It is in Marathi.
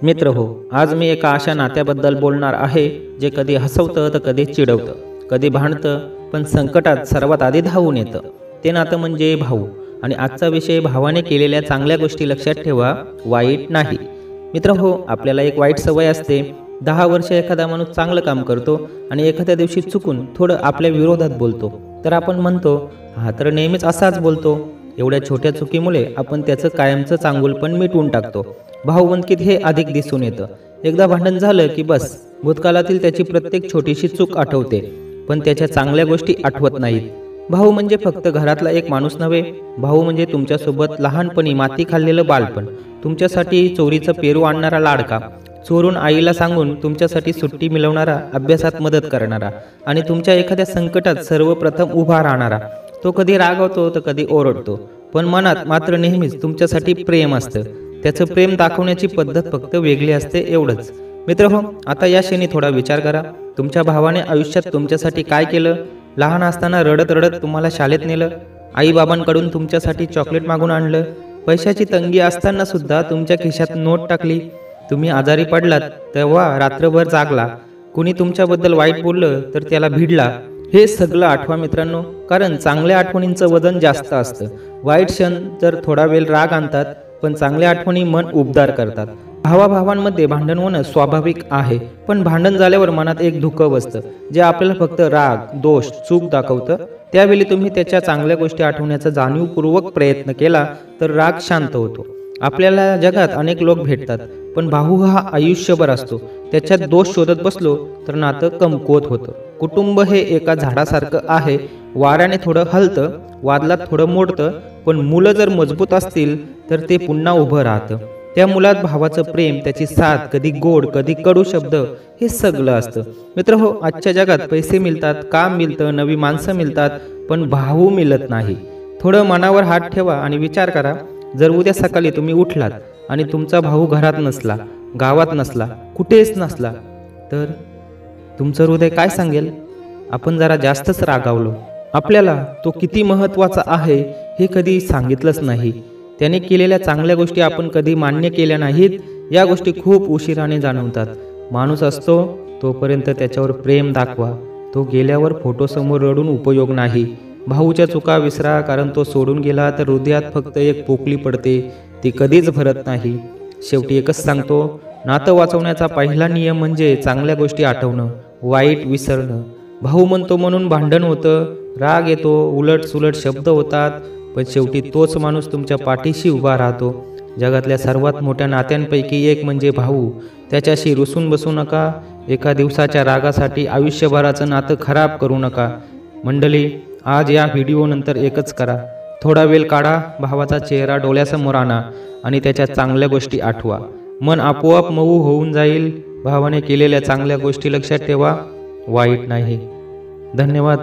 मित्र हो, आज मी एका अशा नात्याबद्दल बोलणार आहे जे कधी हसवतं तर कधी चिडवतं, कधी भांडतं, पण संकटात सर्वात आधी धावून येतं. ते नातं म्हणजे भाऊ. आणि आजचा विषय भावाने केलेल्या चांगल्या गोष्टी. लक्षात ठेवा, वाईट नाही. मित्र हो, आपल्याला एक वाईट सवय असते. 10 वर्ष एखादा माणूस चांगलं काम करतो आणि एखाद्या दिवशी चुकून थोडं आपल्या विरोधात बोलतो, तर आपण म्हणतो, हा तर नेहमीच असाच बोलतो. एवढ्या छोट्या चुकीमुळे आपण त्याचं कायमचं चांगुलपण मिटवून टाकतो. भाऊबंदकीत हे अधिक दिसून येतं. एकदा भांडण झालं की बस, भूतकाळातील त्याची प्रत्येक छोटीशी चूक आठवते, पण त्याच्या चांगल्या गोष्टी आठवत नाहीत. भाऊ म्हणजे फक्त घरातला एक माणूस नव्हे. भाऊ म्हणजे तुमच्यासोबत लहानपणी माती खाल्लेलं बालपण, तुमच्यासाठी चोरीचं पेरू आणणारा लाडका, चोरून आईला सांगून तुमच्यासाठी सुट्टी मिळवणारा, अभ्यासात मदत करणारा आणि तुमच्या एखाद्या संकटात सर्वप्रथम उभा राहणारा. तो कधी रागवतो तर कधी ओरडतो, पण मनात मात्र नेहमीच तुमच्यासाठी प्रेम असतं. त्याचं प्रेम दाखवण्याची पद्धत फक्त वेगळी असते, एवढंच. मित्र हो, आता या क्षणी थोडा विचार करा. तुमच्या भावाने आयुष्यात तुमच्यासाठी काय केलं? लहान असताना रडत रडत तुम्हाला शाळेत नेलं, आईबाबांकडून तुमच्यासाठी चॉकलेट मागून आणलं, पैशाची तंगी असताना सुद्धा तुमच्या खिशात नोट टाकली, तुम्ही आजारी पडलात तेव्हा रात्रभर जागला, कुणी तुमच्याबद्दल वाईट बोललं तर त्याला भिडला. हे सगळं आठवा मित्रांनो, कारण चांगल्या आठवणींचं वजन जास्त असतं. वाईट क्षण जर थोडा वेळ राग आणतात, पण चांगल्या आठवणी मन उबदार करतात. भावाभावांमध्ये भांडण होणं स्वाभाविक आहे, पण भांडण झाल्यावर मनात एक धुकं बसतं, जे आपल्याला फक्त राग, दोष, चूक दाखवतं. त्यावेळी तुम्ही त्याच्या चांगल्या गोष्टी आठवण्याचा जाणीवपूर्वक प्रयत्न केला तर राग शांत होतो. आपल्याला जगात अनेक लोक भेटतात, पण भाऊ हा आयुष्यभर असतो. त्याच्यात दोष शोधत बसलो तर नातं कमकुवत होतं. कुटुंब हे एका झाडासारखं आहे. वाऱ्याने थोडं हलतं, वादलात थोडं मोडतं, पण मुलं जर मजबूत असतील तर ते पुन्हा उभं राहतं. त्या मुलात भावाचं प्रेम, त्याची साथ, कधी गोड कधी कडू शब्द, हे सगळं असतं. मित्र हो, आजच्या जगात पैसे मिळतात, काम मिळतं, नवी माणसं मिळतात, पण भाऊ मिळत नाही. थोडं मनावर हात ठेवा आणि विचार करा, जर उद्या सकाळी तुम्ही उठलात आणि तुमचा भाऊ घरात नसला, गावात नसला, कुठेच नसला, तर तुमचं हृदय काय सांगेल? आपण जरा जास्तच रागावलो. आपल्याला तो किती महत्त्वाचा आहे हे कधी सांगितलंच नाही. त्याने केलेल्या चांगल्या गोष्टी आपण कधी मान्य केल्या नाहीत. या गोष्टी खूप उशिराने जाणवतात. माणूस असतो तोपर्यंत त्याच्यावर प्रेम दाखवा. तो गेल्यावर फोटोसमोर रडून उपयोग नाही. भाऊच्या चुका विसरा, कारण तो सोडून गेला तर हृदयात फक्त एक पोकळी पडते, ती कधीच भरत नाही. शेवटी एकच सांगतो, नातं वाचवण्याचा पहिला नियम म्हणजे चांगल्या गोष्टी आठवणं, वाईट विसरणं. भाऊ म्हणतो म्हणून भांडण होतं, राग येतो, उलट सुलट शब्द होतात, पण शेवटी तोच माणूस तुमच्या पाठीशी उभा राहतो. जगातल्या सर्वात मोठ्या नात्यांपैकी एक म्हणजे भाऊ. त्याच्याशी रुसून बसू नका. एका दिवसाच्या रागासाठी आयुष्यभराचं नातं खराब करू नका. मंडळी, आज या व्हिडिओनंतर एकच करा, थोडा वेळ काढा, भावाचा चेहरा डोळ्यासमोर आणा आणि त्याच्या चांगल्या गोष्टी आठवा. मन आपोआप मऊ होऊन जाईल. भावाने केलेल्या चांगल्या गोष्टी लक्षात ठेवा, वाईट नाही. धन्यवाद.